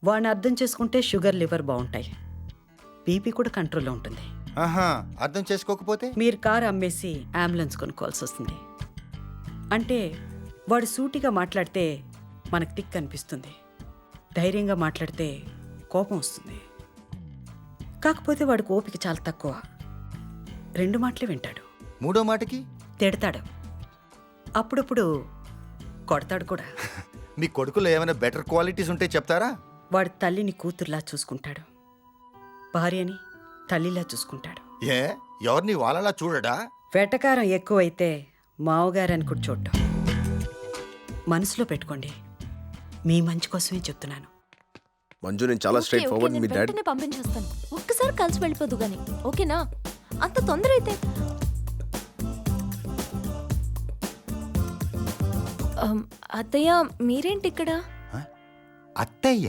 వాడిని అర్థం చేసుకుంటే షుగర్ లివర్ బాగుంటాయి, బీపీ కూడా కంట్రోల్లో ఉంటుంది. ఆహా, అర్థం చేసుకోకపోతే మీరు కారు అమ్మేసి అంబులెన్స్ కొనుక్కోవాల్సి వస్తుంది. అంటే వాడు సూటిగా మాట్లాడితే మనకు తిక్కు అనిపిస్తుంది, ధైర్యంగా మాట్లాడితే కోపం వస్తుంది. కాకపోతే వాడికి ఓపిక చాలా తక్కువ, 2 మాటలే వింటాడు. మూడో మాటకి తిడతాడు, అప్పుడప్పుడు కొడతాడు కూడా. మీ కొడుకులో ఏమైనా బెటర్ క్వాలిటీస్ ఉంటే చెప్తారా? వాడి తల్లిని కూతుర్లా చూసుకుంటాడు, భార్యని తల్లిలా చూసుకుంటాడు. ఏ ఎవరిని వాళ్ళలా చూడడా? వెటకారం ఎక్కువైతే మావగారని కూడా చూడ్డం. మనసులో పెట్టుకోండి, మీ మంచి కోసమే చెప్తున్నాను. మంజు, నేను చాలా స్ట్రైట్ ఫార్వర్డ్. మీ డాడ్ వెంటనే పంపించేస్తాను. ఒక్కసారి కలిసి వెళ్ళిపోదు గాని, ఓకేనా? అంత తొందర అయితే అత్తయ్య మీరేంటి ఇక్కడ? అత్తయ్య